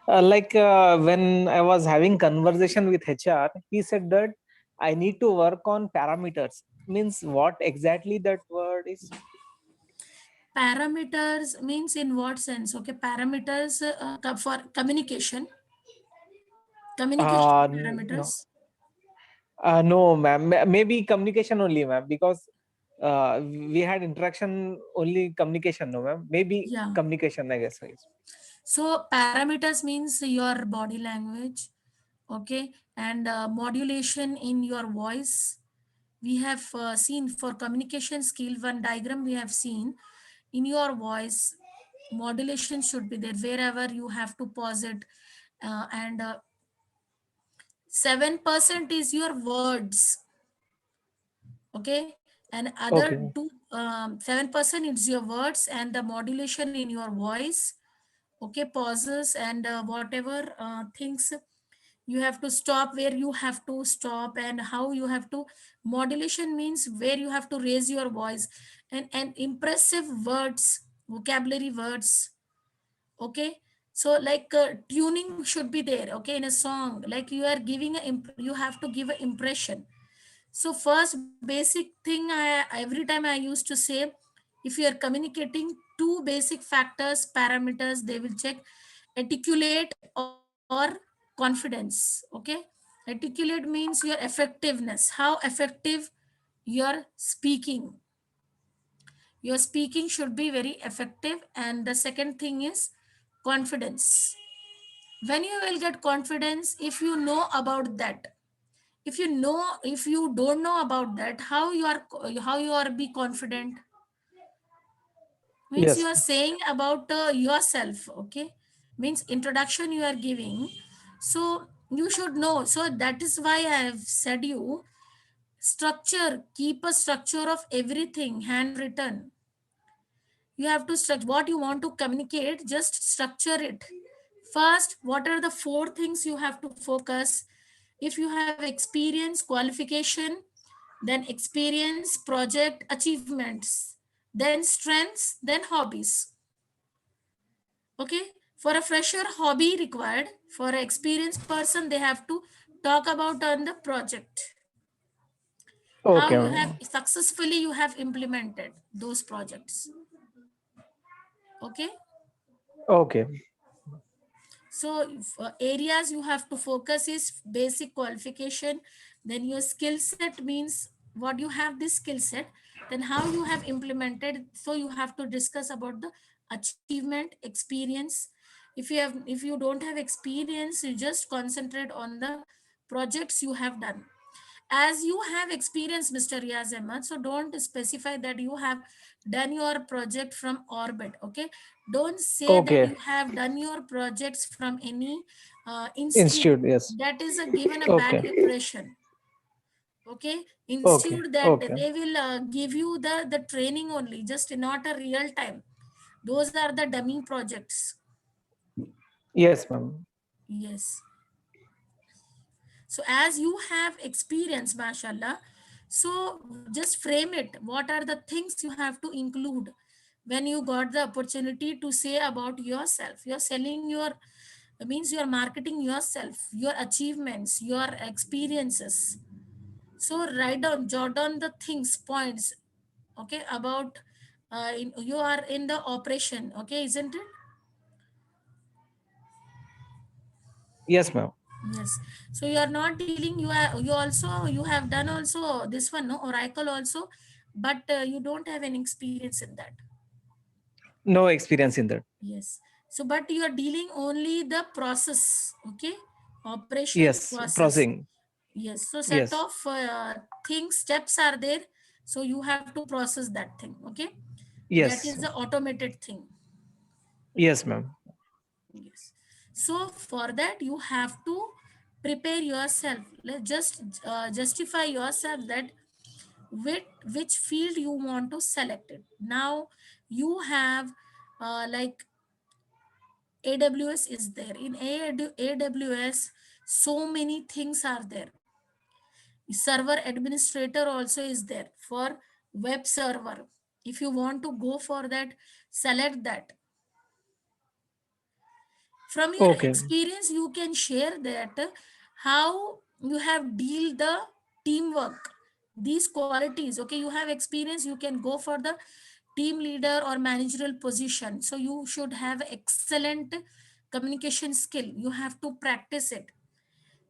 When I was having conversation with HR, he said that I need to work on parameters. Means what exactly that word is? Parameters means in what sense? Okay, parameters for communication. Communication No, parameters. no, ma'am. Maybe communication only, ma'am, because we had interaction only communication, no, ma'am. Maybe Yeah. communication, I guess. Yes. So parameters means your body language, okay, and modulation in your voice. We have seen for communication skill one diagram we have seen in your voice. Modulation should be there wherever you have to pause it, and 7% is your words, okay, and other Okay. 7% is your words and the modulation in your voice, okay, pauses and whatever things you have to stop, where you have to stop, and how you have to. Modulation means where you have to raise your voice, and impressive words, vocabulary words, okay. So like tuning should be there, okay, in a song, like you are giving you have to give an impression. So first basic thing, every time I used to say, if you are communicating, two basic factors, parameters they will check: articulate or confidence, okay. Articulate means your effectiveness, how effective your speaking. Your speaking should be very effective. And the second thing is confidence. When you will get confidence, if you know about that, if you know, if you don't know about that, how you are be confident, means you Yes. are saying about yourself, okay, means introduction you are giving. So you should know. So that is why I have said you structure, keep a structure of everything handwritten. You have to structure what you want to communicate, just structure it. First, what are the four things you have to focus? If you have experience, qualification, then experience, project, achievements, then strengths, then hobbies, okay. For a fresher, hobby required. For an experienced person, they have to talk about on the project, how Okay, you have ma'am. successfully you have implemented those projects, okay. Okay. So areas you have to focus is basic qualification, then your skill set means what you have this skill set, then how you have implemented. So you have to discuss about the achievement, experience. If you don't have experience, you just concentrate on the projects you have done. As you have experience, Mr. Riaz Ahmad, so don't specify that you have done your project from orbit, okay. Don't say that Okay. you have done your projects from any institute. Institute. Yes. That is a given a bad Okay. impression, okay. Okay. Institute that Okay. they will give you the training only, just not a real time. Those are the dummy projects. Yes, ma'am. Yes. So as you have experience, mashallah, so just frame it. What are the things you have to include when you got the opportunity to say about yourself? You're selling your, means you're marketing yourself, your achievements, your experiences. So write down, jot down the things, points, okay, about you are in the operation, okay, isn't it? Yes, ma'am. Yes. So you are not dealing. You also you have done also this one, no, Oracle also, but you don't have any experience in that. No experience in that. Yes. So but you are dealing only the process, okay, operation Yes. process. Processing. Yes. So set Yes. of things, steps are there. So you have to process that thing, okay. That is Yes. the automated thing. Yes, ma'am. Yes. So for that you have to prepare yourself. Just justify yourself that which field you want to select it. Now you have like AWS is there. In AWS, so many things are there. Server administrator also is there for web server. If you want to go for that, select that. From your Okay. experience you can share that how you have deal the teamwork, these qualities. Okay, you have experience, you can go for the team leader or managerial position, so you should have excellent communication skill. You have to practice it,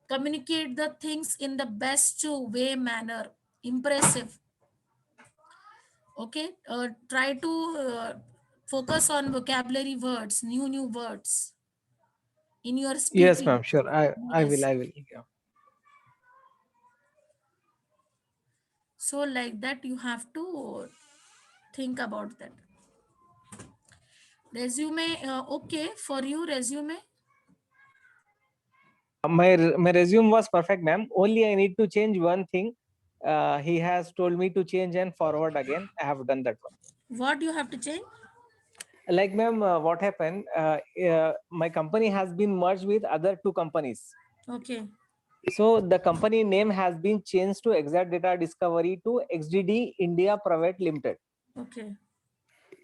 communicate the things in the best way manner, impressive. Okay, try to focus on vocabulary words, new words in your Yes, speaking. ma'am. Sure. I will. Yes. I will. Yeah. So like that you have to think about that. Resume, okay for you, resume? My resume was perfect, ma'am. Only I need to change one thing. He has told me to change and forward again. I have done that one. What you have to change? Like, ma'am, what happened? My company has been merged with other two companies. Okay. So the company name has been changed to Exact Data Discovery to XDD India Private Limited. Okay.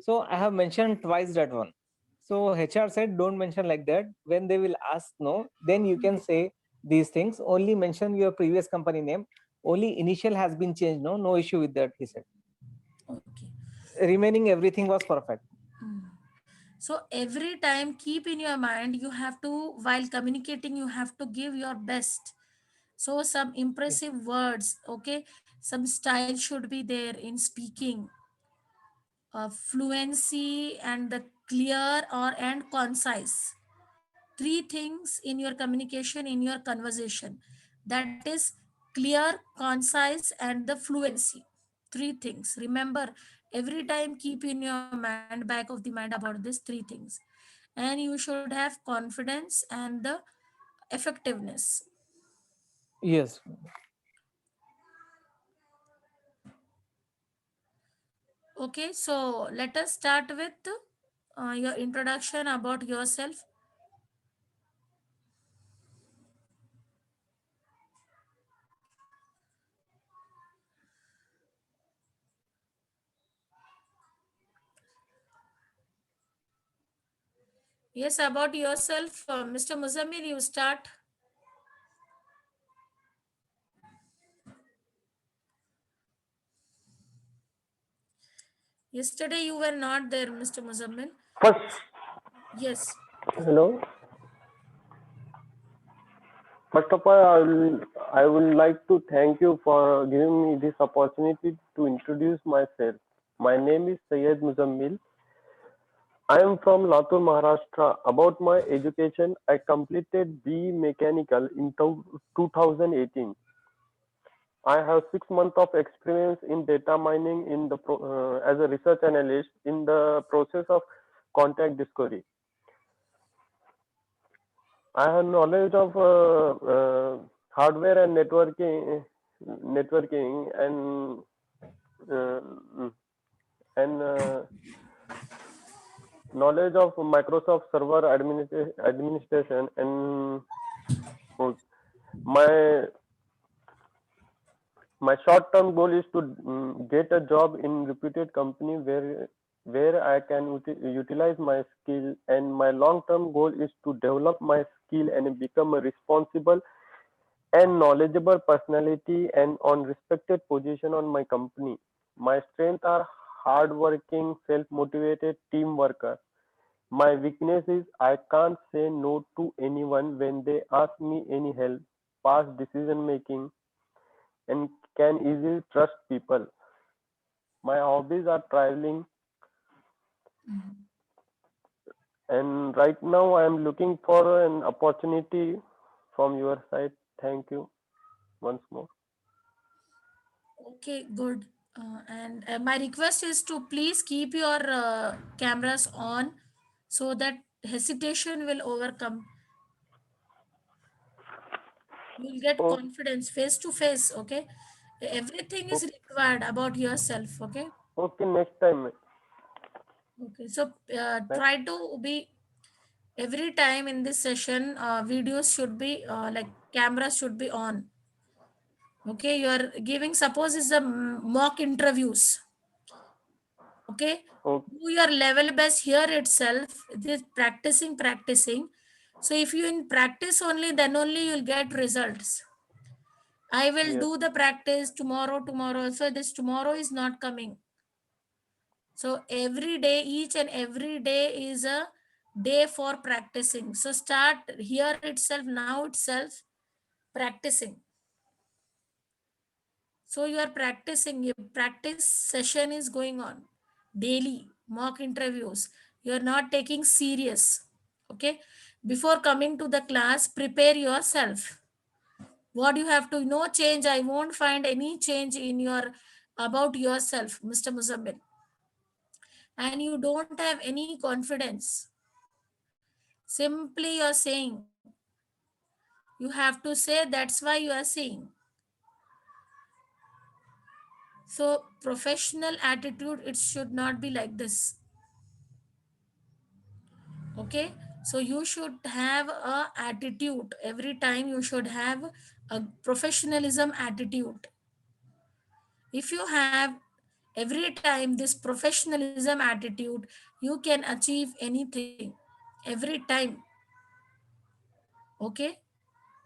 So I have mentioned twice that one. So HR said, don't mention like that. When they will ask no, then you can say these things. Only mention your previous company name. Only initial has been changed. No issue with that, he said. Okay. Remaining everything was perfect. So every time keep in your mind, you have to, while communicating you have to give your best. So some impressive words, okay, some style should be there in speaking, fluency and the clear or and concise. Three things in your communication, in your conversation, that is clear, concise and the fluency. Three things, remember, every time keep in your mind, back of the mind, about these three things. And you should have confidence and the effectiveness. Yes. Okay, so let us start with your introduction about yourself. Yes, about yourself, Mr. Muzammil, you start. Yesterday you were not there, Mr. Muzammil. First, Yes. hello. First of all, I would like to thank you for giving me this opportunity to introduce myself. My name is Syed Muzammil. I am from Latur, Maharashtra. About my education, I completed B Mechanical in 2018. I have 6 months of experience in data mining as a research analyst in the process of contact discovery. I have knowledge of hardware and networking uh, and knowledge of Microsoft Server administration. And uh, my my short-term goal is to get a job in reputed company where I can utilize my skill. And my long-term goal is to develop my skill and become a responsible and knowledgeable personality and on respected position on my company. My strengths are hardworking, self-motivated team worker. My weakness is I can't say no to anyone when they ask me any help, fast decision making, and can easily trust people. My hobbies are traveling, and right now I am looking for an opportunity from your side. Thank you once more. Okay, good. And my request is to please keep your cameras on so that hesitation will overcome. You will get Oh, confidence face to face. Okay. Everything is oh, required about yourself. Okay. okay, next time. Okay. So try to be every time in this session, videos should be like cameras should be on. Okay. You are giving, suppose is a mock interviews. Okay, Okay, do your level best here itself. This practicing, So if you in practice only, then only you'll get results. I will Yes. do the practice tomorrow. So this tomorrow is not coming. So every day, each and every day is a day for practicing. So start here itself, now itself, practicing. So you are practicing, your practice session is going on daily, mock interviews. You are not taking serious. Okay. Before coming to the class, prepare yourself. What you have to, no change. I won't find any change in your about yourself, Mr. Muzammil. And you don't have any confidence. Simply you're saying. You have to say that's why you are saying. So professional attitude, it should not be like this. Okay, so you should have a attitude every time. You should have a professionalism attitude. If you have every time this professionalism attitude, you can achieve anything every time. Okay,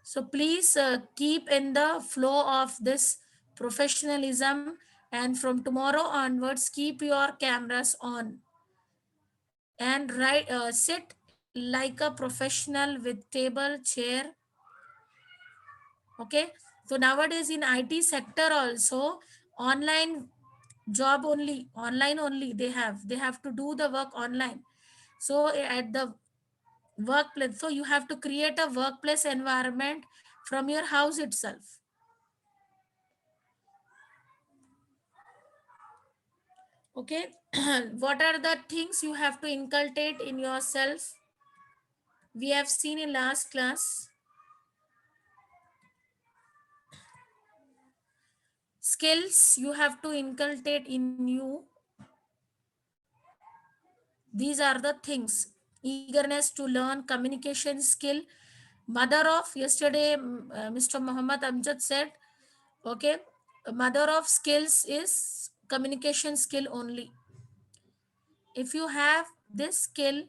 so please keep in the flow of this professionalism, and from tomorrow onwards keep your cameras on and sit like a professional with table chair. Okay, so nowadays in IT sector also, online job only, online only, they have to do the work online. So at the workplace, so you have to create a workplace environment from your house itself. Okay, what are the things you have to inculcate in yourself? We have seen in last class. Skills you have to inculcate in you. These are the things: eagerness to learn, communication skill. Mother of, yesterday Mr. Muhammad Amjad said, okay, mother of skills is communication skill only. If you have this skill,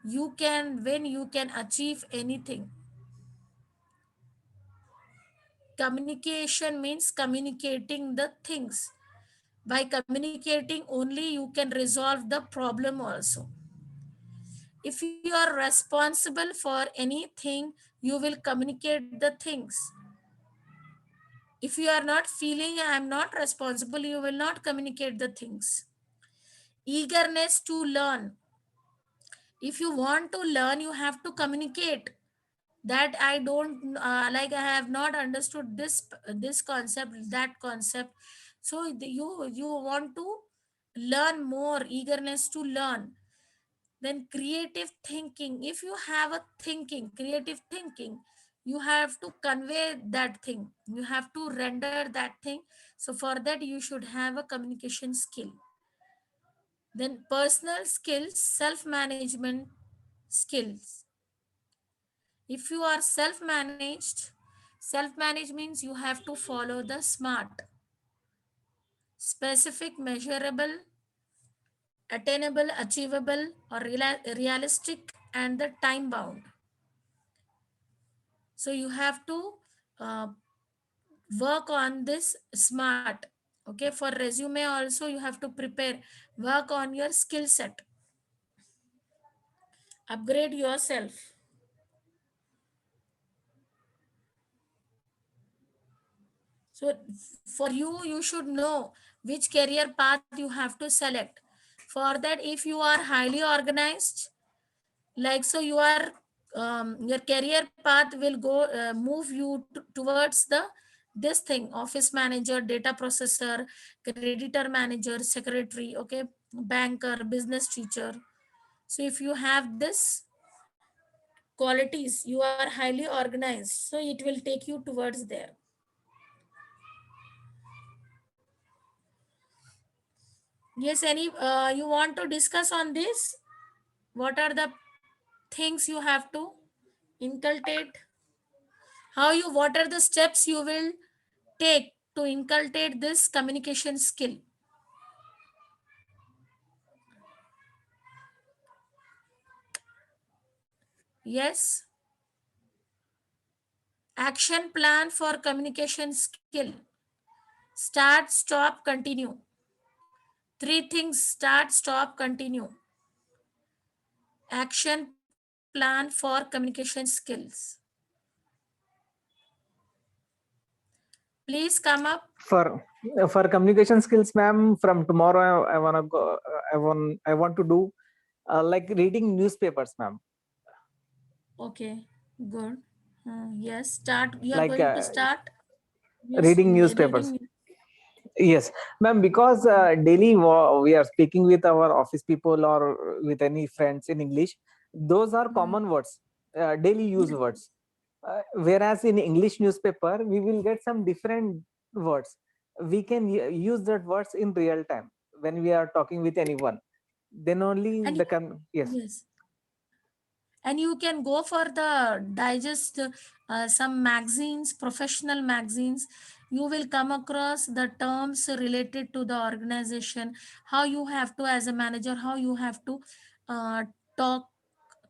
you can win, you can achieve anything. Communication means communicating the things. By communicating only you can resolve the problem also. If you are responsible for anything, you will communicate the things. If you are not feeling I am not responsible, you will not communicate the things. Eagerness to learn. If you want to learn, you have to communicate that I don't like, I have not understood this concept, that concept. So you want to learn more, eagerness to learn. Then creative thinking. If you have a thinking, creative thinking, you have to convey that thing, you have to render that thing. So for that you should have a communication skill. Then personal skills, self management skills. If you are self managed, self managed means you have to follow the SMART: specific, measurable, attainable, achievable, or realistic, and the time bound. So you have to uh, work on this SMART. Okay, for resume also you have to prepare, work on your skill set, upgrade yourself. So for you, you should know which career path you have to select. For that, if you are highly organized, like, so you are your career path will go move you towards the this thing: office manager, data processor, creditor manager, secretary, okay, banker, business teacher. So if you have this qualities, you are highly organized, so it will take you towards there. Yes, any you want to discuss on this? What are the things you have to inculcate? How you, what are the steps you will take to inculcate this communication skill? Yes. Action plan for communication skill. Start, stop, continue. Three things: start, stop, continue. Action plan for communication skills. Please come up. For communication skills, ma'am, from tomorrow I wanna go. I want to do like reading newspapers, ma'am. Okay, good. Yes, start. You are Like going to start reading newspapers. reading. Yes, ma'am, because daily we are speaking with our office people or with any friends in English. Those are common words, daily use Yes. words. Whereas in English newspaper, we will get some different words. We can use that words in real time when we are talking with anyone. Then only And the yes, yes, and you can go for the digest some magazines, professional magazines. You will come across the terms related to the organization, how you have to, as a manager, how you have to uh, talk,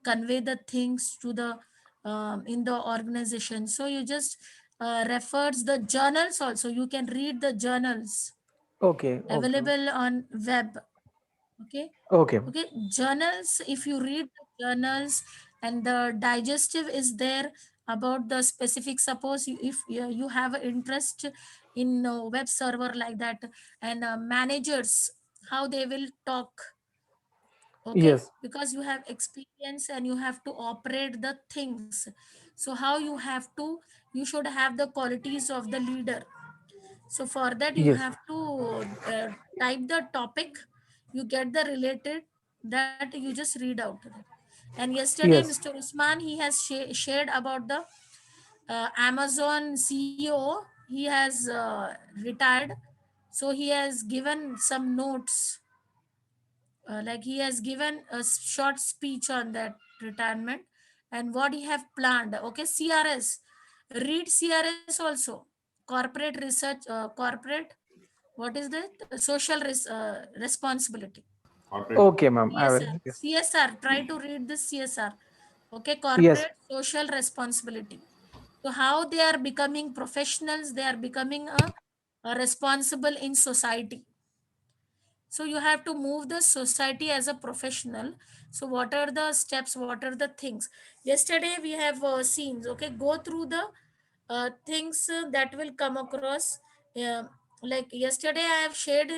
convey the things to the in the organization. So you just refers the journals also. You can read the journals okay, okay, available on web. Okay. okay, Okay, journals, if you read the journals and the digestive is there about the specific, suppose if you have an interest in web server like that, and managers, how they will talk. Okay, yes, because you have experience and you have to operate the things. So how you have to, you should have the qualities of the leader. So for that you yes, have to type the topic, you get the related, that you just read out. And yesterday yes, Mr. Usman, he has shared about the Amazon CEO. He has retired, so he has given some notes, like he has given a short speech on that retirement and what he have planned. Okay, CRS, read CRS also, corporate research, corporate, what is that, social responsibility. Corporate. okay, ma'am. I will. CSR, Yes, CSR, try to read this CSR. Okay, yes, corporate social responsibility. So how they are becoming professionals, they are becoming a responsible in society. So you have to move the society as a professional. So what are the steps, what are the things? Yesterday we have seen, okay, go through the things that will come across. Like yesterday I have shared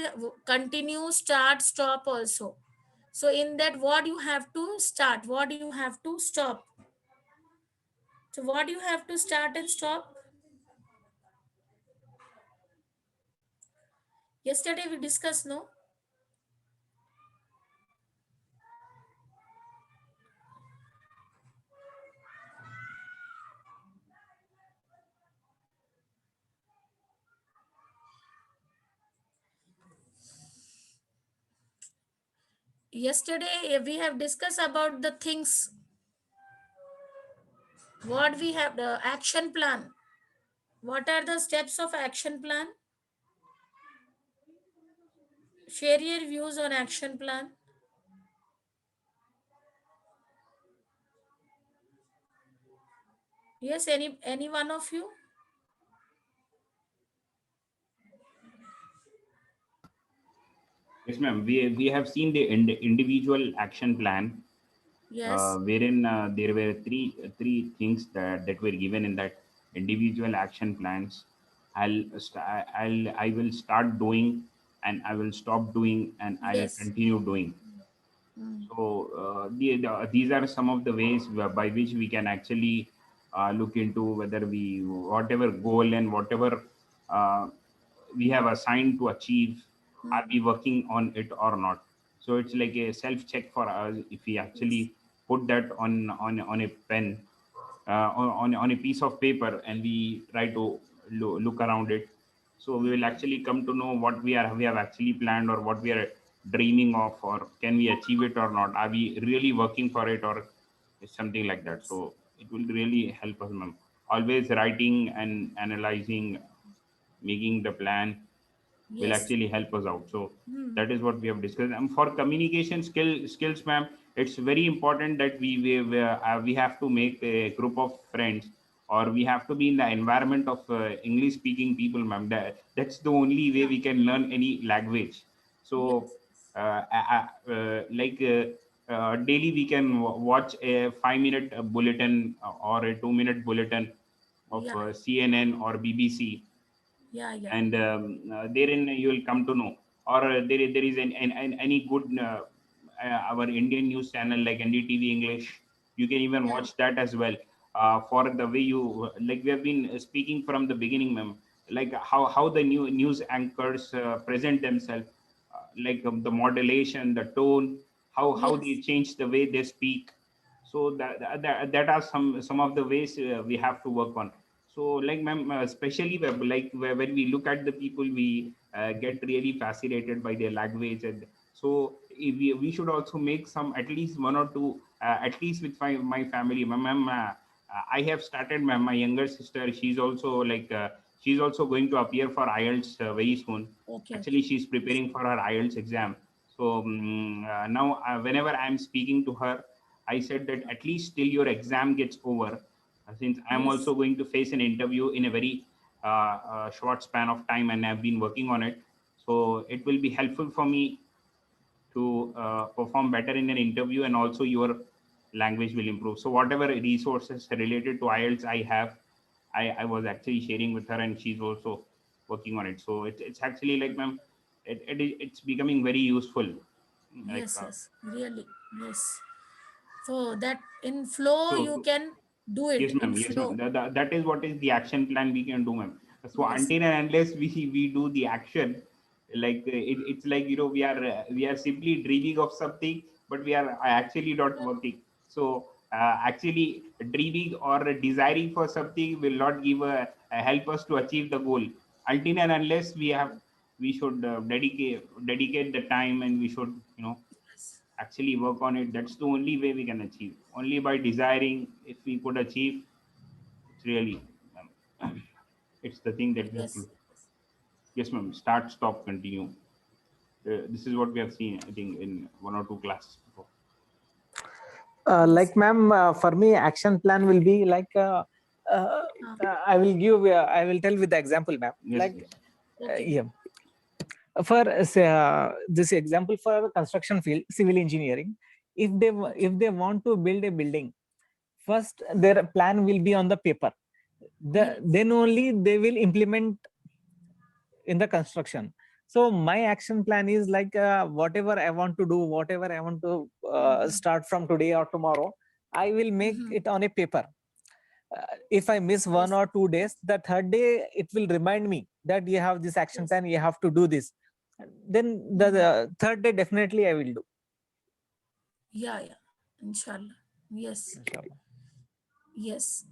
continue, start, stop also. So in that, what you have to start, what you have to stop. So what you have to start and stop. Yesterday we discussed, no? Yesterday we have discussed about the things, what we have, the action plan. What are the steps of action plan? Share your views on action plan. Yes, any one of you? Yes, ma'am. We have seen the individual action plan, Yes, wherein there were three things that were given in that individual action plans. I will start doing, and I will stop doing, and I'll yes. continue doing. Mm. So these are some of the ways by which we can actually look into whether we, whatever goal and whatever uh, we have assigned to achieve, are Mm. we working on it or not. So it's like a self check for us. If we Yes, actually put that on a pen, on a piece of paper, and we try to look around it, so we will actually come to know what we have actually planned, or what we are dreaming of, or can we achieve it or not, are we really working for it, or something like that. yes, So it will really help us, ma'am. Always writing and analyzing, making the plan will yes. actually help us out. So Mm. that is what we have discussed. And for communication skills, ma'am, it's very important that we have to make a group of friends or we have to be in the environment of English speaking people, ma'am. That's the only way we can learn any language. So daily we can watch a 5-minute bulletin or a 2-minute bulletin of Yeah, CNN or BBC, yeah. and therein you will come to know. Or there is any good our Indian news channel like NDTV English. You can even Yeah. watch that as well. For the way you, like we have been speaking from the beginning, ma'am, like how the new news anchors present themselves, the modulation, the tone, how Yes. they change the way they speak. So that are some of the ways we have to work on. So like ma'am, especially when we look at the people, we get really fascinated by their language. And so if we should also make some, at least one or two, at least with my family. Ma'am, I have started, ma'am, my younger sister, she's also going to appear for IELTS very soon. Okay. Actually, she's preparing for her IELTS exam. So now whenever I'm speaking to her, I said that at least till your exam gets over, since I'm Yes. also going to face an interview in a very short span of time, and I've been working on it. So it will be helpful for me to perform better in an interview, and also your language will improve. So whatever resources related to IELTS I have, I was actually sharing with her, and she's also working on it. So it's actually like, ma'am, it's becoming very useful. Like Yes. Really. Yes. So that in flow you so can do it Yes, in ma'am. Yes, ma'am. flow. That is what is the action plan we can do, ma'am. So Yes. until and unless we do the action, it's like, we are simply dreaming of something, but we are actually not working. So actually dreaming or desiring for something will not give a help us to achieve the goal. Until and unless we should dedicate the time, and we should Yes. actually work on it. That's the only way we can achieve. Only by desiring, if we could achieve, it's really, it's the thing that we have to. Yes. Yes, ma'am. Start, stop, continue. This is what we have seen, I think, in one or two classes before. Like ma'am, for me action plan will be like uh, I will tell with the example, ma'am. Yes, Like yes. Okay. yeah, for this example, for construction field, civil engineering, if they want to build a building, first their plan will be on the paper. Yes. Then only they will implement in the construction. So my action plan is like whatever I want to do, whatever I want to start from today or tomorrow, I will make Mhm. it on a paper. If I miss one Yes. or 2 days, the third day it will remind me that you have this action Yes. plan, you have to do this. Then the third day definitely I will do. Yeah. Inshallah. Yes. Inshallah. Yes.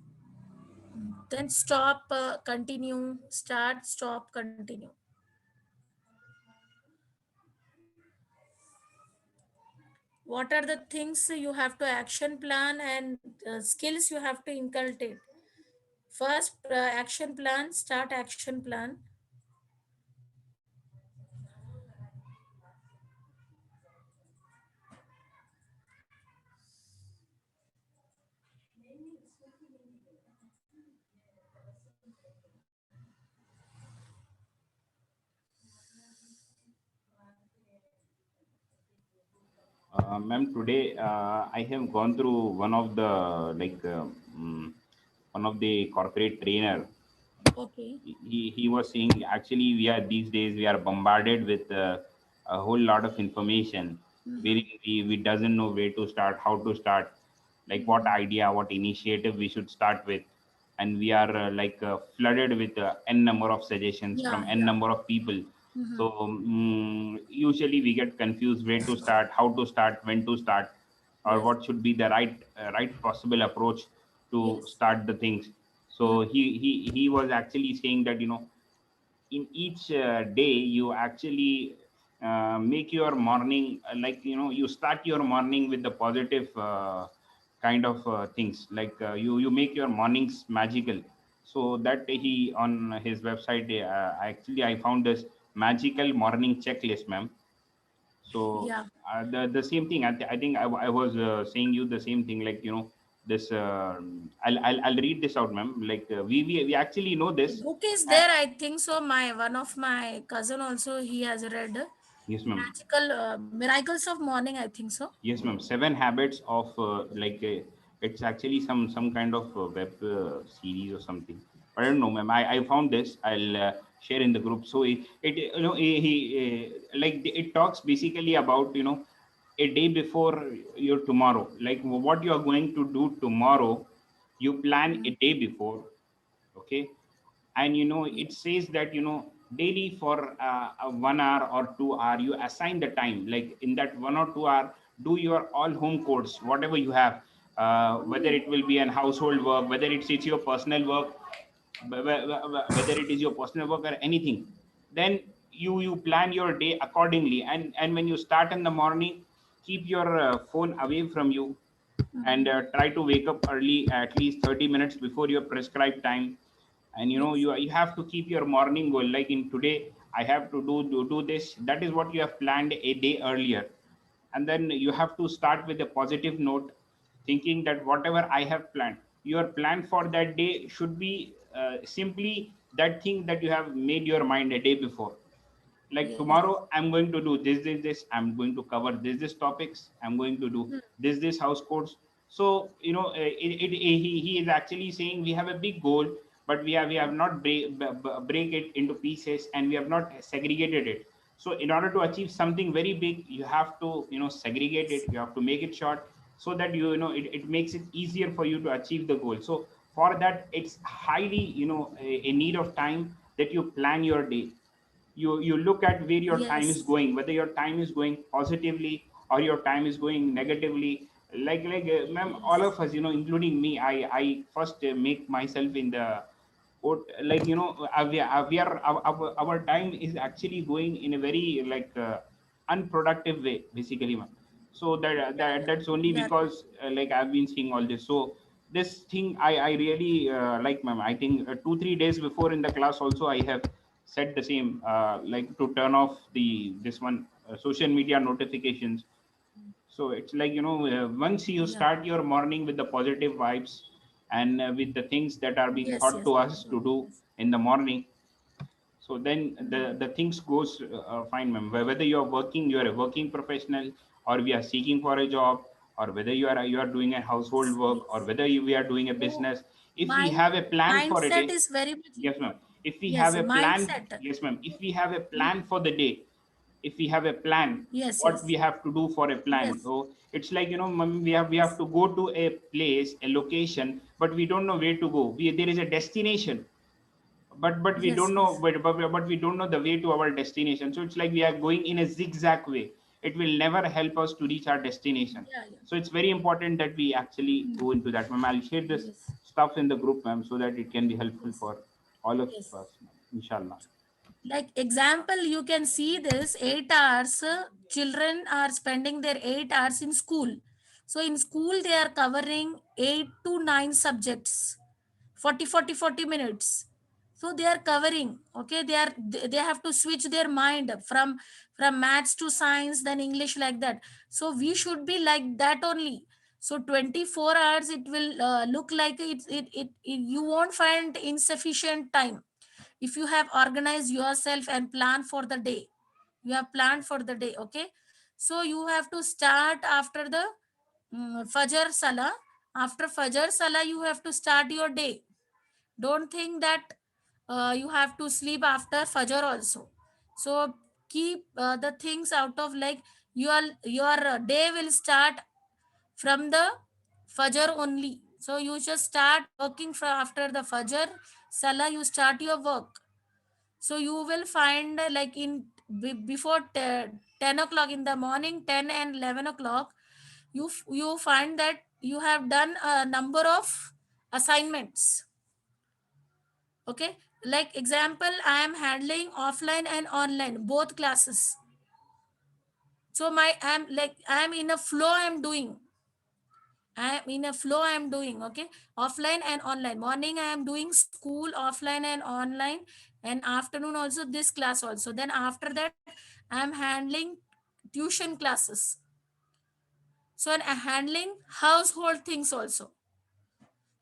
Then stop, continue, start, stop, continue. What are the things you have to action plan and skills you have to inculcate? First, action plan, start action plan. Ma'am, today I have gone through one of the, mm, one of the corporate trainer. Okay. He was saying, actually we are, these days we are bombarded with a whole lot of information, where we doesn't know where to start, how to start, like what idea, what initiative we should start with. And we are flooded with n number of suggestions Yeah. from n number of people. Mhm. So usually we get confused where to start, how to start, when to start, or Yes. what should be the right possible approach to Yes. start the things. So he was actually saying that, in each day you actually make your morning, you start your morning with the positive kind of things, you make your mornings magical. So that he, on his website, actually I found this magical morning checklist, ma'am. So Yeah. the same thing, I think I was saying you the same thing, this I'll read this out, ma'am. Like we actually know The this. book is Uh, there, I think so. My one of my cousin also, he has read yes, ma'am. Magical Miracles of Morning, I think so. Yes, ma'am. Seven habits of it's actually some kind of web series or something. I don't know, ma'am. I found this. I'll share in the group. So it you know he like it talks basically about a day before your tomorrow, like what you are going to do tomorrow. You plan a day before, okay, and Yeah. it says that daily for 1 hour or 2 hour you assign the time, like in that 1 or 2 hour do your all home course, whatever you have, whether it will be an household work, whether it's your personal work, whether it is your personal work or anything. Then you plan your day accordingly, and when you start in the morning, keep your phone away from you, and try to wake up early, at least 30 minutes before your prescribed time. And Yes. you have to keep your morning goal, like in today I have to do this. That is what you have planned a day earlier. And then you have to start with a positive note, thinking that whatever I have planned, your plan for that day should be simply that thing that you have made your mind a day before. Like Yes. tomorrow I'm going to do this, I'm going to cover this topics, I'm going to do this house codes. So he is actually saying we have a big goal, but we have not break it into pieces, and we have not segregated it. So in order to achieve something very big, you have to segregate it, you have to make it short, so that it makes it easier for you to achieve the goal. So for that, it's highly a need of time that you plan your day. You look at where your time is Yes. going, whether your time is going positively or your time is going negatively. Ma'am, all Yes. of us, including me, I first make myself in the what, like we are our time is actually going in a very unproductive way, basically, ma'am. So Yeah, yeah. that's only Yeah. because like I've been seeing all this. So this thing I really like, ma'am. I think 2 3 days before in the class also I have said the same, like to turn off the this one social media notifications. So it's like once you Yeah. start your morning with the positive vibes, and with the things that are being Yes. thought Yes. to us to do Yes. in the morning, so then the things goes fine, ma'am. Whether you are working, you are a working professional, or we are seeking for a job, or whether you are doing a household work, or Yes. whether we are doing a So business. If we mind have a plan for a day. mindset is very much. Yes, ma'am. If we Yes. have a plan, Mindset. yes, ma'am. If we have a Mm, plan for the day, if we have a plan, yes. what we Yes. have to do for a plan. Yes. So it's like ma'am, we have to go to a place, a location, but we don't know where to go. There is a destination, but we Yes. don't know, Yes. but we don't know the way to our destination. So it's like we are going in a zigzag way. It will never help us to reach our destination. Yeah. Yeah. So it's very important that we actually Mm, go into that, ma'am. I'll share this yes. stuff in the group, ma'am, so that it can be helpful Yes. for all of Yes. us, ma'am. Inshallah. Like example, you can see this 8 hours. Children are spending their 8 hours in school. So in school, they are covering 8 to 9 subjects, 40 minutes. So they are covering, okay, they have to switch their mind from maths to science, then English, like that. So we should be like that only. So 24 hours it will look like you won't find insufficient time if you have organized yourself and plan for the day. You have planned for the day, okay. So you have to start after the fajr salah. After fajr salah you have to start your day. Don't think that you have to sleep after fajr also. So keep the things out of, like, your day will start from the fajr only. So you just start working from after the fajr salah, you start your work. So you will find like before 10 o'clock in the morning, 10 and 11 o'clock, you find that you have done a number of assignments, okay. Like example, I am handling offline and online both classes. So I'm in a flow, I'm in a flow, I'm doing, okay, offline and online. Morning I am doing school offline and online, and afternoon also this class also. Then after that I am handling tuition classes. So and handling household things also.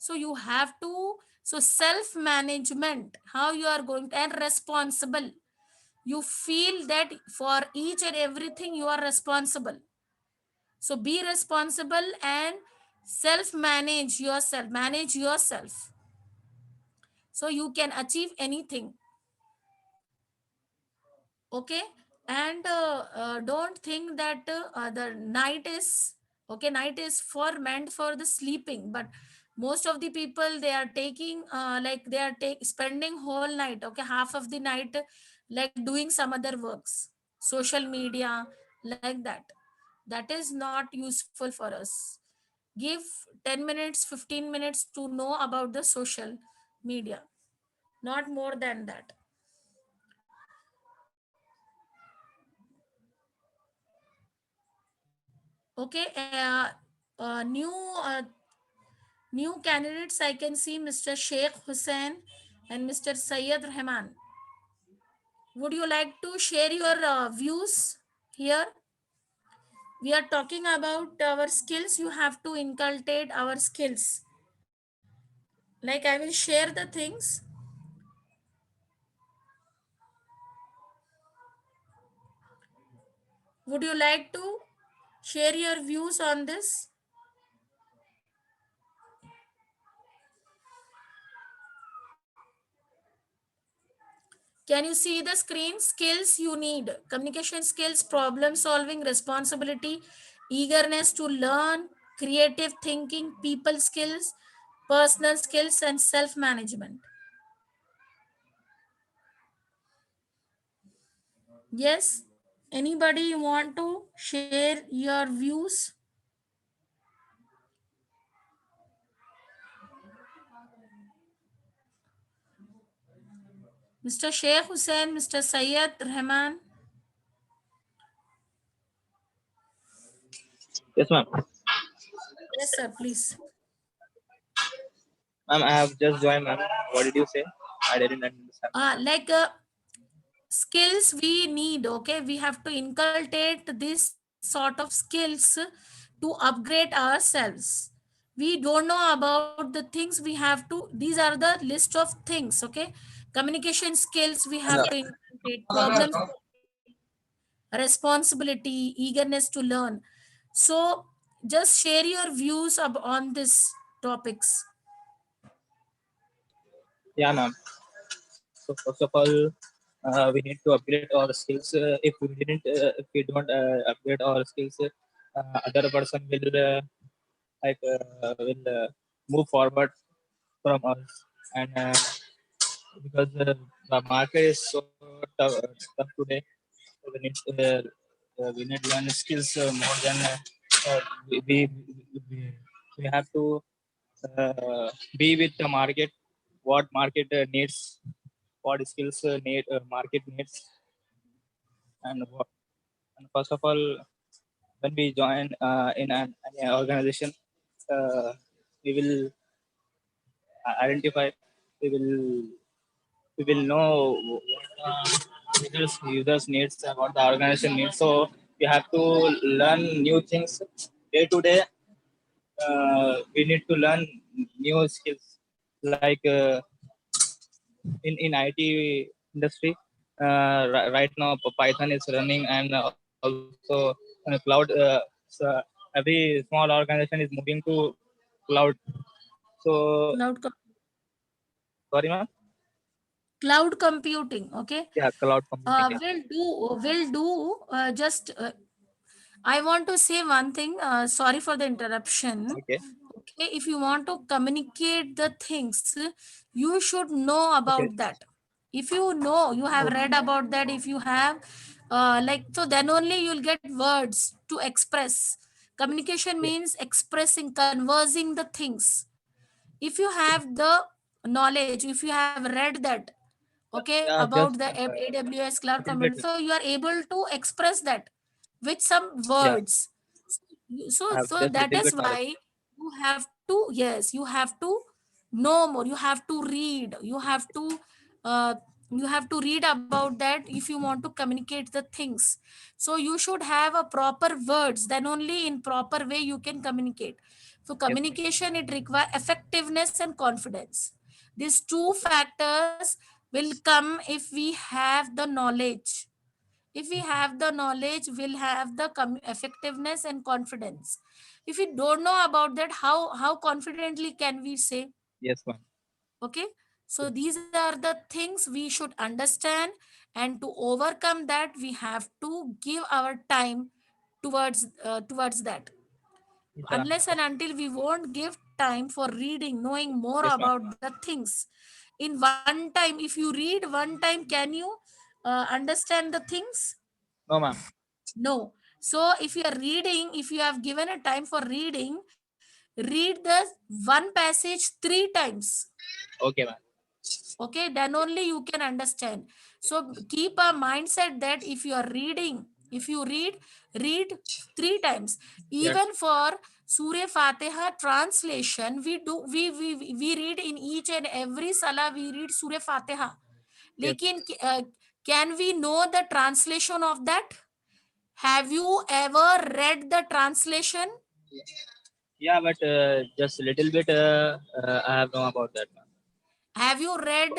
So you have to, so self management, how you are going to, and responsible. You feel that for each and everything you are responsible. So be responsible and self manage yourself, so you can achieve anything. Okay. And don't think that the night is, okay, night is for meant for the sleeping, but most of the people, they are taking like they are spending whole night, okay, half of the night, like doing some other works, social media, like that. That is not useful for us. Give 10 minutes, 15 minutes to know about the social media, not more than that. Okay. New new candidates, I can see Mr. Sheikh Hussain and Mr. Syed Rahman. Would you like to share your views here? We are talking about our skills. You have to inculcate our skills. Like, I will share the things. Would you like to share your views on this? Can you see the screen? Skills you need: communication skills, problem solving, responsibility, eagerness to learn, creative thinking, people skills, personal skills, and self management. Yes? Anybody want to share your views? Mr. Sheikh Hussain, Mr. Syed Rahman. Yes, ma'am. Yes, sir, please. Ma'am, I have just joined, ma'am. What did you say? I didn't understand. Like skills we need, okay, we have to inculcate this sort of skills to upgrade ourselves. We don't know about the things, we have to, these are the list of things, okay. Communication skills we have to inculcate, problems, responsibility, eagerness to learn. So just share your views on this topics. Yeah, ma'am. So first of all, we need to upgrade our skills. If we don't upgrade our skills, other person will move forward from us, and because the market is so tough today, we need learn skills more than we, we we we have to be with the market, what market needs, what skills market needs, and first of all, when we join in an organization, uh, we will identify, we will we will know what users needs, what the organization needs. So we have to learn new things day to day. We need to learn new skills, like in IT industry. Right now, Python is running, and also cloud. So every small organization is moving to cloud. So Cloud sorry, ma'am. cloud computing, okay. Yeah, cloud computing. Yeah. Just I want to say one thing. Sorry for the interruption. Okay. Okay, if you want to communicate the things, you should know Okay. about that. If you know, you have read about that, if you have like, so then only you'll get words to express. Communication Okay. means expressing, conversing the things. If you have the knowledge, if you have read that, okay, Yeah, about just the AWS cloud little computing, bit. so you are able to express that with some Yeah, words. I have So just that little is bit knowledge. why you have to, yes, you have to know more, you have to read, uh, you have to read about that if you want to communicate the things. So you should have a proper words, then only in proper way you can communicate. So communication, it requires effectiveness and confidence. These two factors will come if we have the knowledge. If we have the knowledge, we'll have the effectiveness and confidence. If we don't know about that, how confidently can we say? Yes, ma'am. Okay, so these are the things we should understand, and to overcome that we have to give our time towards that. Yes, ma'am. Unless and until we won't give time for reading, knowing more Yes, ma'am. about the things in one time, if you read one time, can you understand the things? No, ma'am. No. So if you are reading, if you have given a time for reading, read the one passage 3 times. Okay, ma'am. Okay, then only you can understand. So keep a mindset that if you are reading, if you read 3 times. Yeah. Even for Surah Fatiha translation, we read in each and every salah, we read Surah Fatiha. Yes. Lekin can we know the translation of that? Have you ever read the translation? Yeah, but just a little bit. I have known about that, ma'am. Have you read?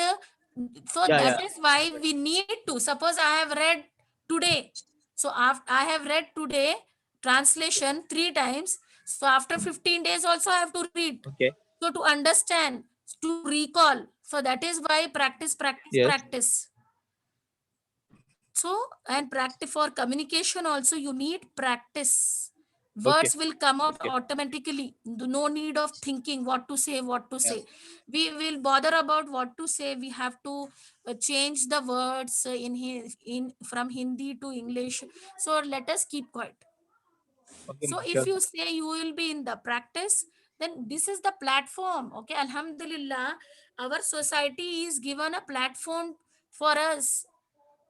So Yeah, that yeah. is why we need to. Suppose I have read today. So after I have read today translation 3 times. So after 15 days also I have to read. Okay. So to understand, to recall. So that is why practice, practice, Yes. practice. So, and practice for communication also, you need practice. Okay. Words will come out Okay. automatically. No need of thinking what to say, what to Yeah. say. We will bother about what to say. We have to change the words in from Hindi to English. So let us keep quiet. Okay, So ma'am. if Sure. you say you will be in the practice, then this is the platform. Okay, Alhamdulillah, our society is given a platform for us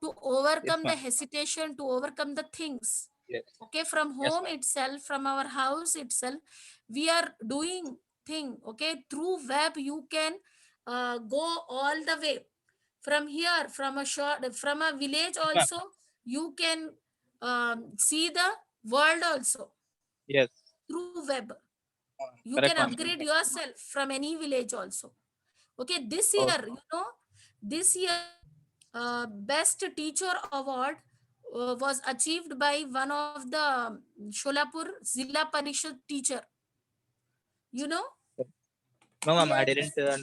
to Yes, overcome the ma'am. hesitation, to overcome the things. Yes. Okay, from Yes, home ma'am. itself, from our house itself, we are doing thing. Okay, through web you can go all the way. From here, from a short, from a village Yes, ma'am. also, you can see the world also Yes. through web. You can Correct, ma'am. upgrade yourself from any village also. Okay, this Oh, year, this year best teacher award was achieved by one of the Sholapur Zilla Parishad teacher. You know? no, ma'am. Yes. Yeah.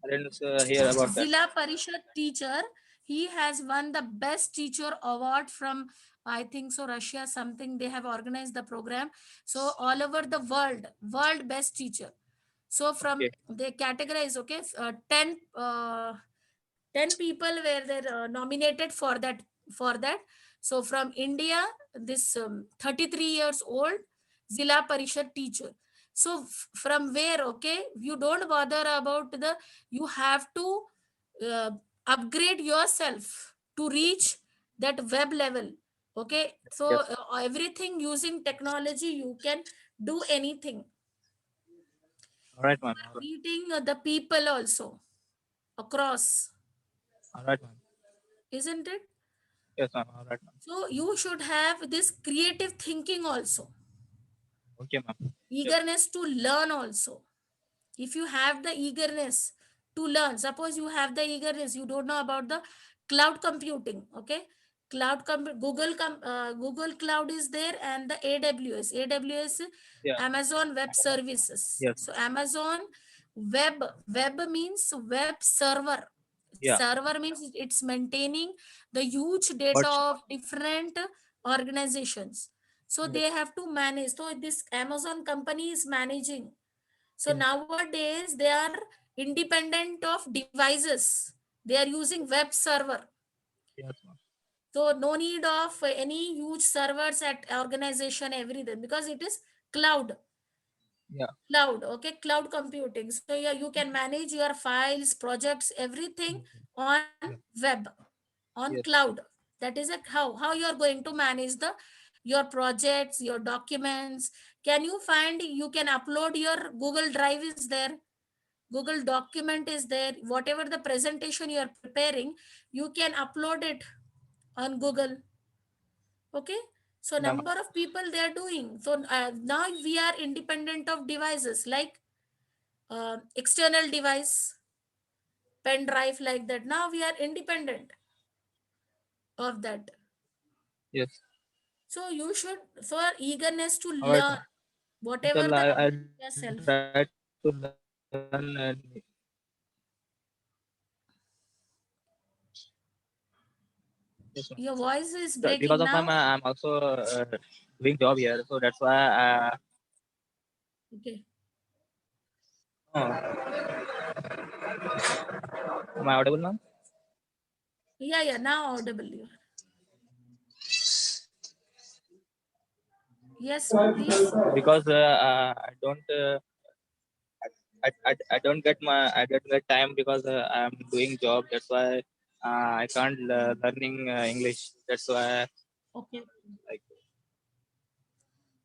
I didn't hear about that. Zilla Parishad teacher. He has won the best teacher award from, I think so, Russia, something. They have organized the program. So all over the world best teacher. So from Okay. they categorize, okay, 10 people were there nominated for that. So from India, this 33 years old Zilla Parishad teacher. So from where, okay, you don't bother about the, you have to uh, upgrade yourself to reach that web level. Okay, so Yes. everything using technology, you can do anything. All right, ma'am. All right. Meeting the people also across, All right, ma'am. isn't it? Yes, ma'am. All right, ma'am. So you should have this creative thinking also, Okay, ma'am. Sure. eagerness to learn also. If you have the eagerness to learn, suppose you have the eagerness, you don't know about the cloud computing. Okay, Google Cloud is there, and the AWS, Yeah. Amazon Web Services. Yes. So Amazon web means web server. Yeah. Server means it's maintaining the huge data But of different organizations. So yes. they have to manage. So this Amazon company is managing. So Yes. nowadays they are independent of devices. They are using web server. Yes, ma'am. So no need of any huge servers at organization, everything, because it is cloud. Yeah. Cloud, okay, cloud computing. So yeah, you can manage your files, projects, everything on Yeah. web, on Yes. cloud. That is how you are going to manage the your projects, your documents. Can you find, you can upload your Google Drive is there, Google document is there, whatever the presentation you are preparing, you can upload it on Google. Okay, So Ma'am. number of people they are doing. So now we are independent of devices like external device, pen drive, like that. Now we are independent of that. Yes. So you should, for eagerness to All right, learn ma'am. whatever Inshallah, the I'll yourself. try to learn. Yes, ma'am. Your voice is Because breaking of ma'am, now. I'm also doing job here, so that's why. Okay. Am I audible now? Yeah, now audible you are. Yes, please. Because I don't. I don't get time because I'm doing job. That's why I can't learning English. That's why Okay. like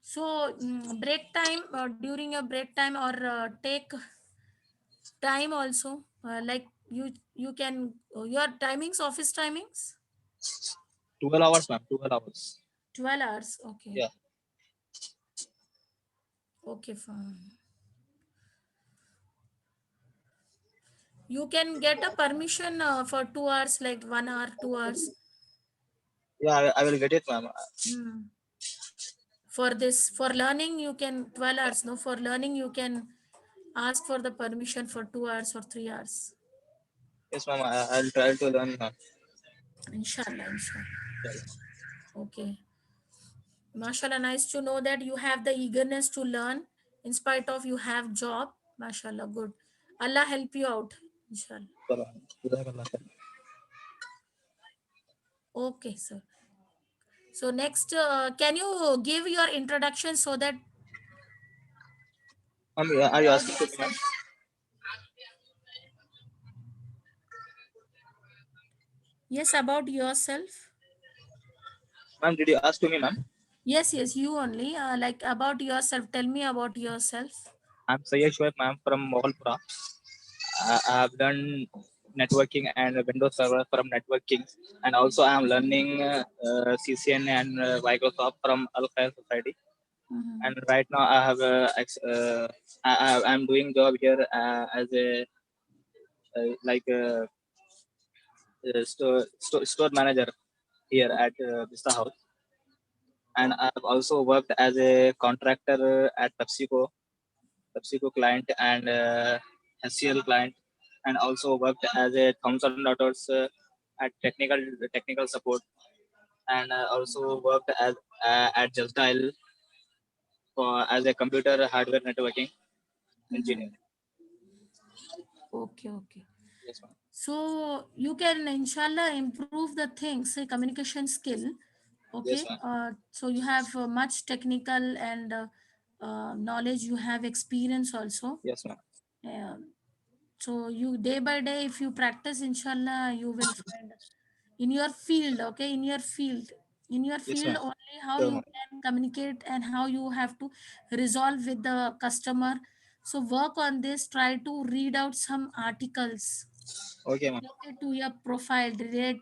So break time, during your break time, or take time also, like you can your timings, office timings, 12 hours, ma'am. 12 hours. 12 hours. Okay. Yeah. Okay, fine. You can get a permission for 2 hours, like 1 hour, 2 hours. Yeah, I will get it, ma'am. Hmm. For this, for learning, you can 12 hours. No, for learning, you can ask for the permission for 2 hours or 3 hours. Yes, ma'am. I'll try to learn, ma'am. Inshallah, inshallah. Okay. Mashallah, nice to know that you have the eagerness to learn in spite of you have job. Mashallah, good. Allah help you out. Inshallah. Jazakallah khair. Okay, sir. So next, can you give your introduction so that Ma'am, are you about asking to me, ma'am? yourself? Yes, about yourself. Ma'am, did you ask to me, ma'am? Yes, you only. Like about yourself. Tell me about yourself. I'm Sayyid Shoaib, ma'am, from Mohalpura. I have done networking and Windows Server from networking, and also I'm learning CCN and Microsoft from Al Khair Society. Mhm. And right now I have I'm doing job here as a store manager here at Vista House, and I've also worked as a contractor at PepsiCo client and HCL client, and also worked as a Thomson Reuters at technical support, and also worked as at Just Dial for as a computer hardware networking engineer. Okay. Yes, ma'am. So you can inshallah improve the things, say communication skill. Yes, Okay. ma'am. So you have much technical and knowledge. You have experience also. Yes, ma'am. So you day by day, if you practice, inshallah, you will find in your field. Okay, in your Yes, field ma'am. only how Sure, you ma'am. can communicate and how you have to resolve with the customer. So work on this. Try to read out some articles Okay, ma'am. related to your profile,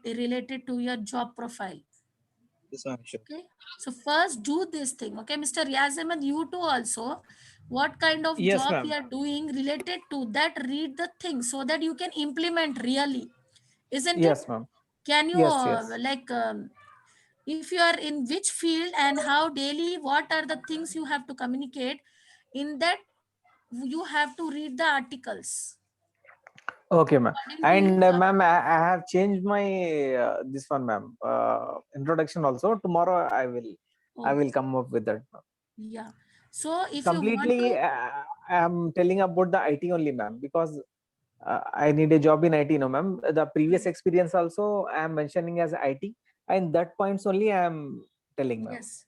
related to your job profile. Yes, ma'am. Sure. Okay, so first do this thing. Okay, Mr. Riaz Ahmed, you too also, what kind of Yes, job we ma'am. are doing related to that, read the thing so that you can implement really, isn't it? Yes, ma'am. Can you Yes, yes. if you are in which field and how daily, what are the things you have to communicate in that, you have to read the articles Okay, ma'am. according to your And job. ma'am, I have changed my this one, ma'am. Introduction also. Tomorrow I Oh, will come up with that. yeah. So if you want Completely, to, I'm telling about the IT only, ma'am, because I need a job in IT, no, ma'am. The previous experience also I am mentioning as IT, and that points only I am telling, ma'am. yes.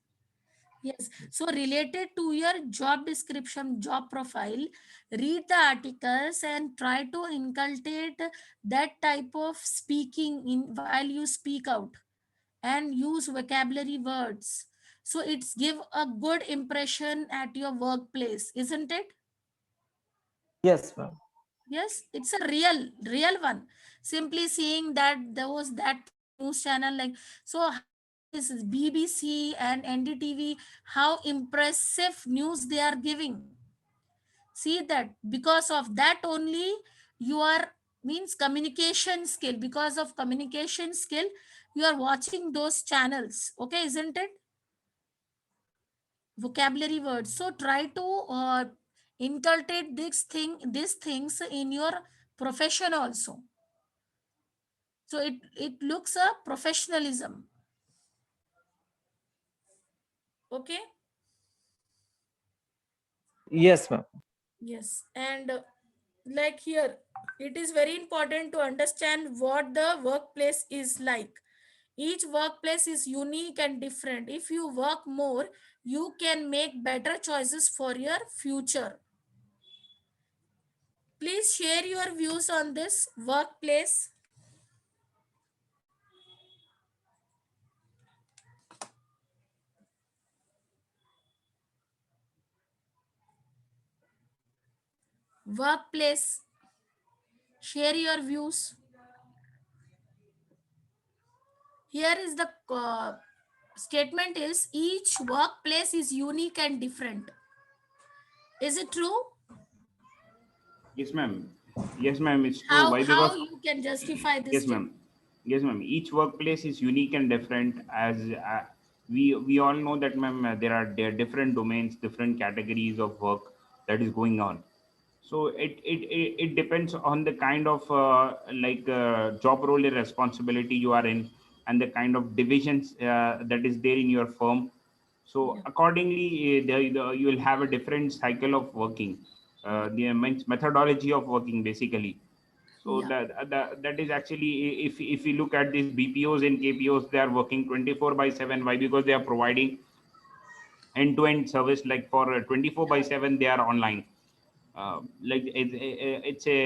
Yes. So related to your job description, job profile, read the articles and try to inculcate that type of speaking in while you speak out and use vocabulary words. So it's give a good impression at your workplace, isn't it? Yes, ma'am. Yes, it's a real one. Simply seeing that there was that news channel, like, so how BBC and NDTV, how impressive news they are giving. See that because of that only you are means communication skill. Because of communication skill, you are watching those channels. Okay, isn't it? Vocabulary words. So try to inculcate these things in your profession also. So it looks a professionalism. Okay. Yes, ma'am. Yes, and like here, it is very important to understand what the workplace is like. Each workplace is unique and different. If you work more, you can make better choices for your future. Please share your views on this workplace. Workplace, share your views. Here is the statement is each workplace is unique and different. Is it true? Yes, ma'am. Yes, ma'am. It's true. How Why? how Because you can justify this yes, statement? ma'am. Yes, ma'am. Each workplace is unique and different. As we all know that, ma'am, there are different domains, different categories of work that is going on. So it depends on the kind of job role and responsibility you are in, and the kind of divisions that is there in your firm. So Yeah. accordingly, you will have a different cycle of working, the methodology of working basically. So Yeah. that is actually, if you look at these BPOs and KPOs, they are working 24/7. Why? Because they are providing end-to-end service. Like for 24/7 they are online, it's a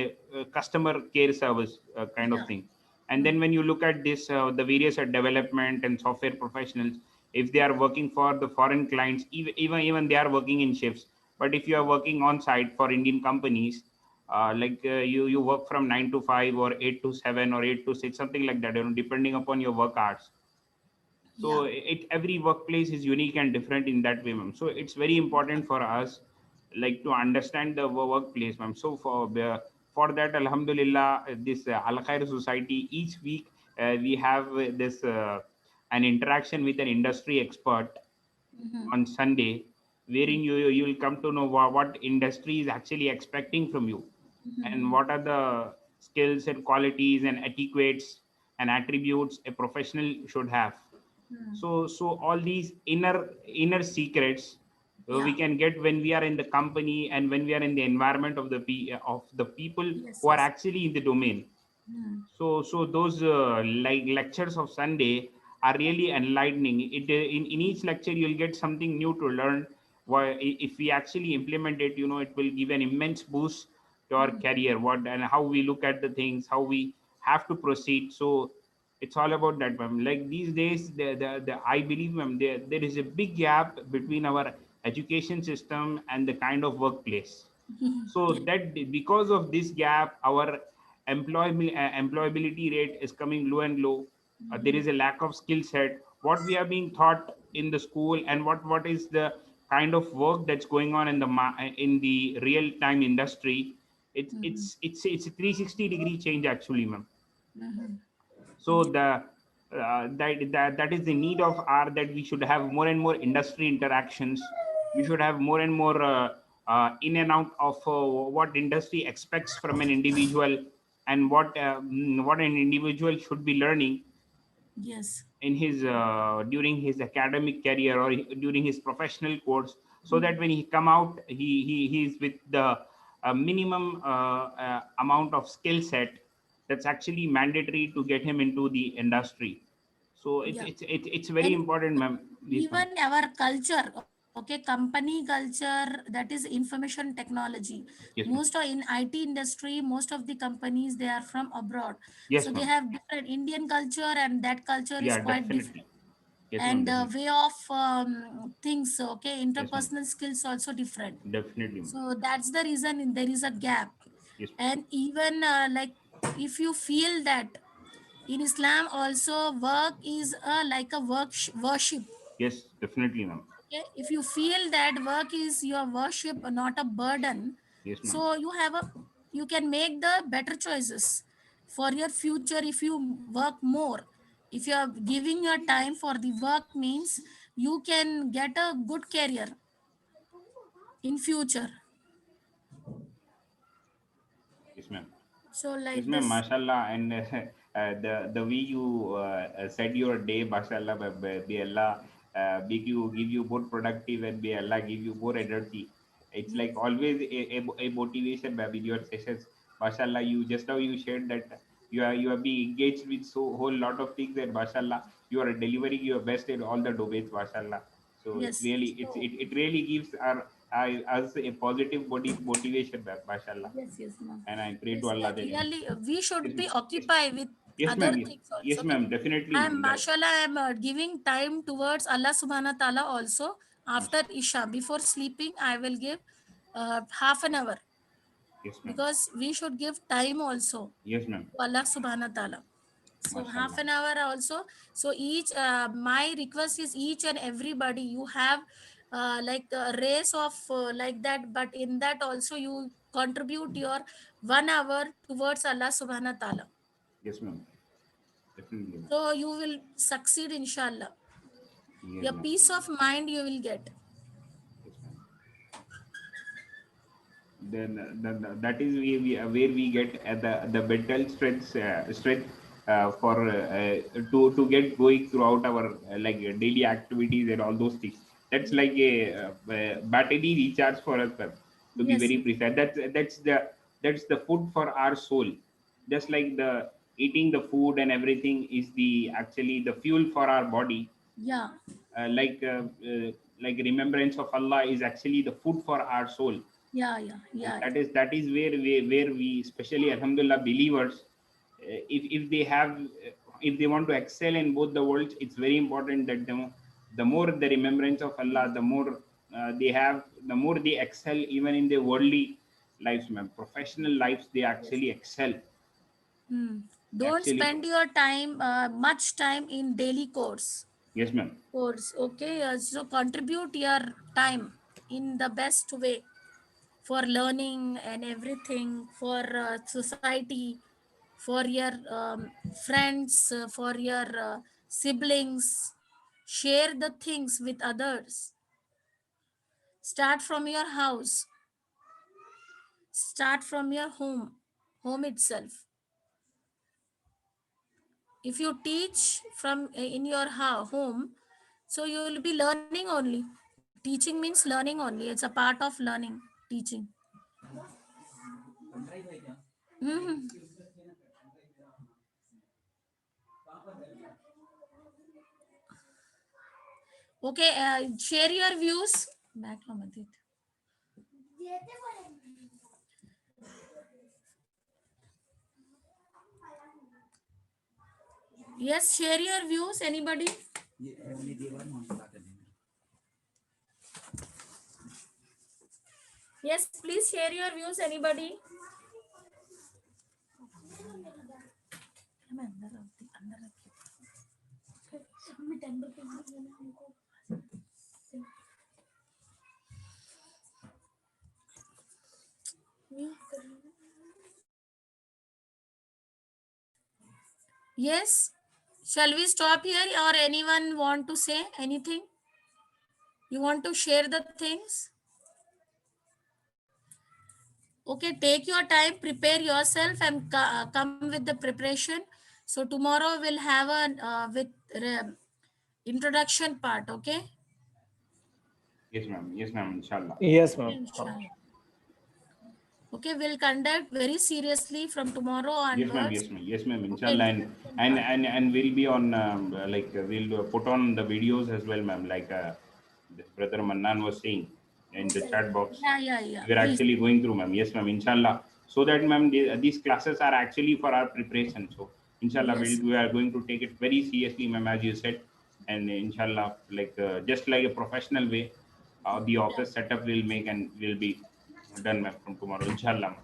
customer care service kind of Yeah. thing. And Hmm. then when you look at this, the various development and software professionals, if they are working for the foreign clients, even they are working in shifts. But if you are working on site for Indian companies, you work from 9 to 5 or 8 to 7 or 8 to 6, something like that, depending upon your work hours. Yeah. So it every workplace is unique and different in that way, ma'am. So it's very important for us, like, to understand the workplace, ma'am. So for that, alhamdulillah, this Al Khair Society, each week we have this an interaction with an industry expert Mhm. on Sunday, wherein you will come to know what industry is actually expecting from you, and Mhm. what are the skills and qualities and etiquettes and attributes a professional should have. Mhm. So all these inner secrets we Yeah. can get when we are in the company, and when we are in the environment of of the people Yes. who are Yes. actually in the domain. Mhm. So those like lectures of Sunday are really enlightening. In each lecture you'll get something new to learn. Why, if we actually implement it, it will give an immense boost to our Mhm. career, what and how we look at the things, how we have to proceed. So it's all about that, ma'am. Like these days, I believe, ma'am, there is a big gap between our education system and the kind of workplace. So that because of this gap, our employability rate is coming low and low. There is a lack of skill set. What we are being taught in the school, and what is the kind of work that's going on in in the real time industry, Mhm. it's a 360-degree change actually, ma'am. Mhm. So that is the need of our, that we should have more and more industry interactions. We should have more and more in and out of what industry expects from an individual, and what an individual should be learning Yes. in his during his academic career, or during his professional course, so that Mhm. when he come out, he's with the minimum amount of skill set that's actually mandatory to get him into the industry. So Yeah. it's very And important, ma'am. Yes, ma'am. even our culture, okay, company culture, that is information technology. Yes, Most ma'am. of in IT industry, most of the companies they are from abroad, so Yes, they ma'am. have different Indian culture, and that culture is Yeah, quite different. definitely. Yes, ma'am. And Definitely. way of things, okay, Yes, ma'am. interpersonal skills also different. Definitely, ma'am. So that's the reason there is a gap. Yes. And even like if you feel that In Islam also, work is like a worship. Yes, definitely, ma'am. Okay? If you feel that work is your worship, not a burden, Yes, ma'am. so you can make the better choices for your future. If you work more, if you are giving your time for the work, means you can get a good career in future. Yes, ma'am. So Yes, like ma'am. this. Mashallah. And the way you said your day, mashallah, may Allah make you, give you more productive, and may Allah give you more energy. It's like always a motivation, ma'am, in your sessions. Mashallah, you just now you shared that you are being engaged with so whole lot of things, and mashallah, you are delivering your best in all the domains, mashallah. So it's Yes. really So it really gives us a positive motivation, ma'am, mashallah. yes, yes, ma'am. And I pray to Yes, Allah that really, we yes, should be yes, occupied with yes, other ma'am, yes, things also. yes, Okay. ma'am, definitely, I'm, ma'am. That, mashallah, I'm giving time towards Allah subhanahu wa ta'ala also. After Isha, before sleeping, I will give half an hour, yes, ma'am, because we should give time also yes, ma'am, to Allah subhanahu wa ta'ala. So half mashallah, an hour also. So each, my request is each and everybody, you have like a race of like that, but in that also you contribute your 1 hour towards Allah subhanahu wa ta'ala. yes, ma'am, definitely, ma'am, So you will succeed, inshallah. yes, Your ma'am, peace of mind you will get. yes, ma'am. Then that is where we get the mental strength for to get going throughout our like daily activities and all those things. That's like a battery recharge for us, ma'am, to be Yes, very yes. precise. That's the food for our soul. Just like the eating the food and everything is the actually the fuel for our body. Yeah, uh, like uh, uh, like remembrance of Allah is actually the food for our soul. yeah, yeah, And yeah, that is where we especially alhamdulillah believers, if they have if they want to excel in both the worlds, it's very important that the more the remembrance of Allah, the more they have, the more they excel even in their worldly lives, ma'am. Professional lives, they yes. actually excel. Hmm. They Don't actually, spend your time, much time in daily yes, ma'am, course. Okay, so contribute your time in the best way for learning and everything, for society, for your friends, for your siblings. Share the things with others. Start from your house. Start from your home itself. If you teach from in your home, so you will be learning only. Teaching means learning only. It's a part of learning, teaching. Mhm. Okay, share your views. Back from Adit. Yes, share your views. Anybody? Yes, please share your views. Anybody? Yes. Shall we stop here, or anyone want to say anything? You want to share the things? Okay, take your time, prepare yourself, and come with the preparation. So tomorrow we'll have a introduction part. Okay. yes, ma'am, inshallah. Yes, Okay, ma'am. inshallah. Okay, we'll conduct very seriously from tomorrow Yes, ma'am. onwards. Yes, ma'am. Yes, ma'am. Okay, Inshallah, introduction part. and we'll be on we'll put on the videos as well, ma'am. Like this brother Mannan was saying in the chat box, Yeah, yeah, yeah. we're Please. actually going through, ma'am. Yes, ma'am. Inshallah. So that, ma'am, these classes are actually for our preparation. So, inshallah, Yes. we are going to take it very seriously, ma'am, as you said, and inshallah, like just like a professional way, the Yeah. office setup will make and will be done, ma'am, from tomorrow, inshallah.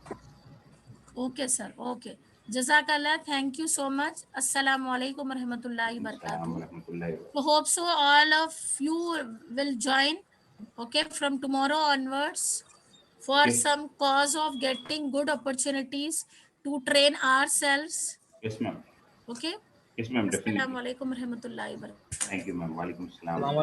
Okay, sir. Okay. Jazakallah. Thank you so much. Assalamu alaikum warahmatullahi Assalamu wabarakatuh. warahmatullahi So hope so all of you will join, okay, from tomorrow onwards for Yes. some cause of getting good opportunities to train ourselves. Yes, ma'am. Okay. Yes, ma'am. Definitely. Assalamu alaikum warahmatullahi wabarakatuh. Thank you, ma'am. Walaikum salam. Assalamu